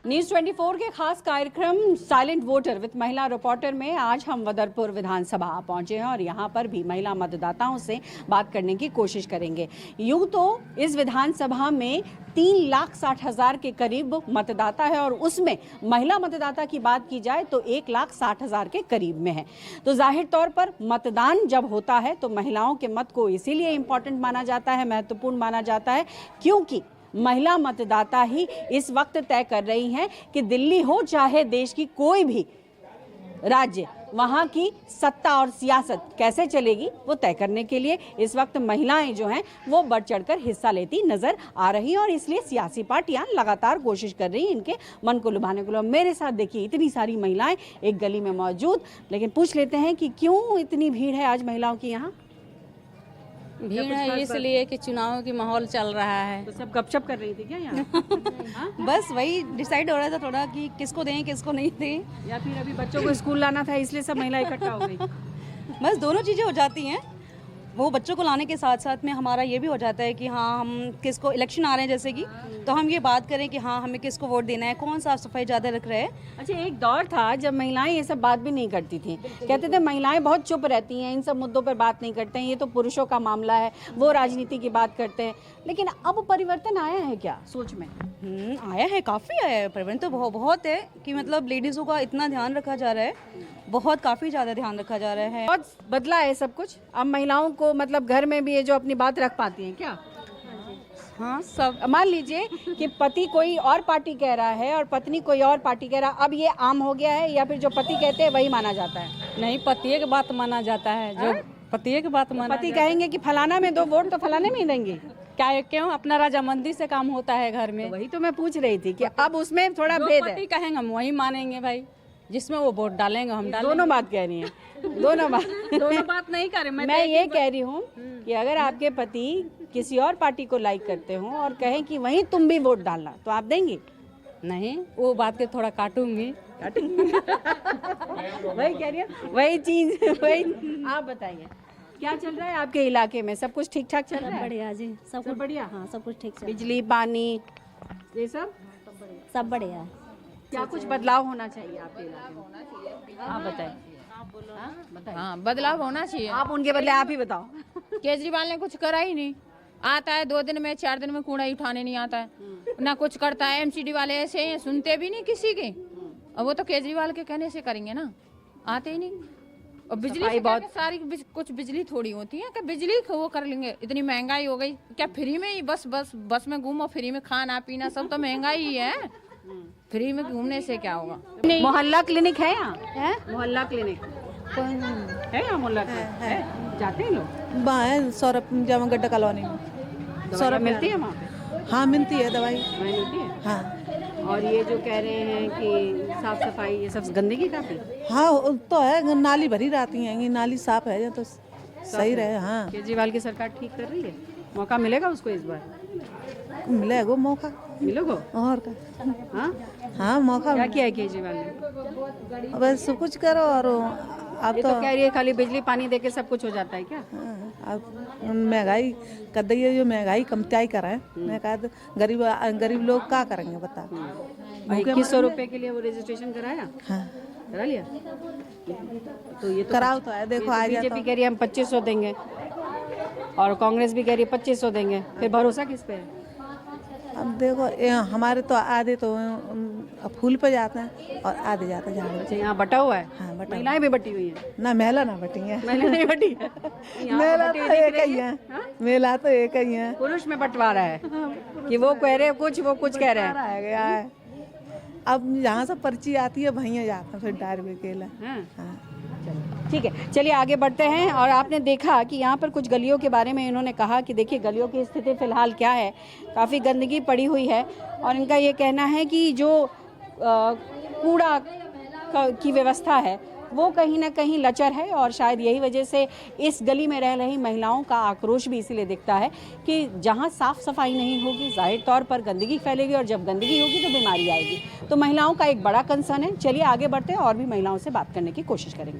News 24 के खास कार्यक्रम साइलेंट वोटर विद महिला रिपोर्टर में आज हम वदरपुर विधानसभा पहुंचे हैं और यहां पर भी महिला मतदाताओं से बात करने की कोशिश करेंगे। यूं तो इस विधानसभा में 3,60,000 के करीब मतदाता है और उसमें महिला मतदाता की बात की जाए तो 1,60,000 के करीब में है। तो जाहिर तौर पर मतदान जब होता है तो महिलाओं के मत को इसीलिए इम्पोर्टेंट माना जाता है, महत्वपूर्ण माना जाता है, क्योंकि महिला मतदाता ही इस वक्त तय कर रही हैं कि दिल्ली हो चाहे देश की कोई भी राज्य, वहां की सत्ता और सियासत कैसे चलेगी वो तय करने के लिए इस वक्त महिलाएं जो हैं वो बढ़ चढ़कर हिस्सा लेती नजर आ रही हैं और इसलिए सियासी पार्टियां लगातार कोशिश कर रही हैं इनके मन को लुभाने के लिए। मेरे साथ देखिए इतनी सारी महिलाएं एक गली में मौजूद, लेकिन पूछ लेते हैं कि क्यों इतनी भीड़ है आज महिलाओं की यहाँ। भीड़ है इसलिए कि चुनाव की माहौल चल रहा है, तो सब गपशप कर रही थी क्या यहाँ? बस वही डिसाइड हो रहा था थोड़ा कि किसको दें किसको नहीं दें, या फिर अभी बच्चों को स्कूल लाना था इसलिए सब महिला इकट्ठा हो गई। बस दोनों चीज़ें हो जाती हैं। वो बच्चों को लाने के साथ साथ में हमारा ये भी हो जाता है कि हाँ हम किसको, इलेक्शन आ रहे हैं जैसे कि, तो हम ये बात करें कि हाँ हमें किसको वोट देना है, कौन साफ सफाई ज़्यादा रख रहा है। अच्छा, एक दौर था जब महिलाएं ये सब बात भी नहीं करती थी, कहते थे महिलाएं बहुत चुप रहती हैं, इन सब मुद्दों पर बात नहीं करते हैं, ये तो पुरुषों का मामला है, वो राजनीति की बात करते हैं। लेकिन अब परिवर्तन आया है क्या सोच में? आया है, काफ़ी आया है परिवर्तन तो बहुत है कि मतलब लेडीज़ों का इतना ध्यान रखा जा रहा है, बहुत काफ़ी ज़्यादा ध्यान रखा जा रहा है। बहुत बदला है सब कुछ। अब महिलाओं को मतलब घर में भी ये जो अपनी बात रख पाती हैं क्या? हाँ सब। मान लीजिए कि पति कोई और पार्टी कह रहा है और पत्नी कोई और पार्टी कह रहा है, अब ये आम हो गया है या फिर जो पति कहते हैं वही माना जाता है? नहीं, पतिये की बात माना जाता है, जो पतिये की बात माना। पति कहेंगे कि फलाना में दो वोट तो फलाने में ही देंगे, क्या क्यों? अपना रजामंदी से काम होता है घर में। तो वही तो मैं पूछ रही थी कि अब उसमें थोड़ा भेद है। पति कहेंगे हम वही मानेंगे भाई, जिसमें वो वोट डालेंगे हम डालेंगे। दोनों बात कह रही हैं, दोनों बात नहीं करे। मैं ये कह रही हूँ कि अगर आपके पति किसी और पार्टी को लाइक करते हो और कहें कि वहीं तुम भी वोट डालना, तो आप देंगे? नहीं, वो बात के थोड़ा काटूंगी। वही कह रही है, वही चीज वही। आप बताइए क्या चल रहा है आपके इलाके में? सब कुछ ठीक ठाक चल रहा है? बढ़िया जी, सब बढ़िया। हाँ सब कुछ ठीक चल, बिजली पानी ये सब सब बढ़िया। क्या कुछ बदलाव होना चाहिए आपके इलाके में? आप बताइए। हाँ, बदलाव होना चाहिए। आप उनके बदले आप ही बताओ। केजरीवाल ने कुछ करा ही नहीं। आता है 2 दिन में 4 दिन में कूड़ा ही उठाने नहीं आता है, ना कुछ करता है। एमसीडी वाले ऐसे हैं, सुनते भी नहीं किसी के। और वो तो केजरीवाल के कहने से करेंगे ना, आते ही नहीं। और बिजली से बहुत सारी कुछ बिजली थोड़ी होती है कि बिजली वो कर लेंगे। इतनी महंगाई हो गई, क्या फ्री में ही बस में घूमो, फ्री में खाना पीना सब तो महंगाई ही है। फ्री में घूमने से क्या होगा? मोहल्ला क्लिनिक है यहाँ? है मोहल्ला क्लिनिक है यहाँ? मोहल्ला है, जाते हैं लोग? सौरभ जामा गड्ढा कॉलोनी में सौरभ मिलती है वहाँ पे? हाँ मिलती है, दवाई मिलती है। हाँ। और ये जो कह रहे हैं कि साफ सफाई ये सब गंदगी काफी? हाँ तो है, नाली भरी रहती है, नाली साफ है तो सही रहे। हाँ केजरीवाल की सरकार ठीक कर रही है, मौका मिलेगा उसको इस बार? मिलेगा मौका, मिलेगा और का। हाँ हाँ मौका क्या किया है केजरीवाल ने? बस कुछ करो। और अब तो कह रही है खाली बिजली पानी देके सब कुछ हो जाता है क्या? अब महंगाई कर दी है, जो महंगाई कमताई कर रहे हैं। मैं कहा गरीब लोग क्या करेंगे बता। 2100 रुपए के लिए वो रजिस्ट्रेशन कराया? हाँ करा लिया। तो ये तो कराओ तो है, देखो आ बीजेपी कह रही है हम 2500 देंगे और कांग्रेस भी कह रही है 2500 देंगे, फिर भरोसा किस पे है? अब देखो हमारे तो आधे तो फूल पे जाते हैं और आधे जाते हैं झाड़। अच्छा, यहाँ बटा हुआ है? हाँ बटा। महिलाएं भी बटी हुई हैं? ना महिला ना बटी है, महिला नहीं बटी है। मेला तो एक ही है, मेला तो एक ही है। पुरुष में बंटवारा है कि वो कह रहे हैं कुछ, वो कुछ कह रहे हैं। रह गया है। अब यहाँ से पर्ची आती है, भैया जाते हैं फिर डायर में केला। हाँ। ठीक है, चलिए आगे बढ़ते हैं। और आपने देखा कि यहाँ पर कुछ गलियों के बारे में इन्होंने कहा कि देखिए गलियों की स्थिति फ़िलहाल क्या है, काफ़ी गंदगी पड़ी हुई है और इनका ये कहना है कि जो कूड़ा की व्यवस्था है वो कहीं ना कहीं लचर है और शायद यही वजह से इस गली में रह रही महिलाओं का आक्रोश भी इसीलिए दिखता है कि जहाँ साफ़ सफाई नहीं होगी जाहिर तौर पर गंदगी फैलेगी और जब गंदगी होगी तो बीमारी आएगी। तो महिलाओं का एक बड़ा कंसर्न है। चलिए आगे बढ़ते हैं और भी महिलाओं से बात करने की कोशिश करेंगे।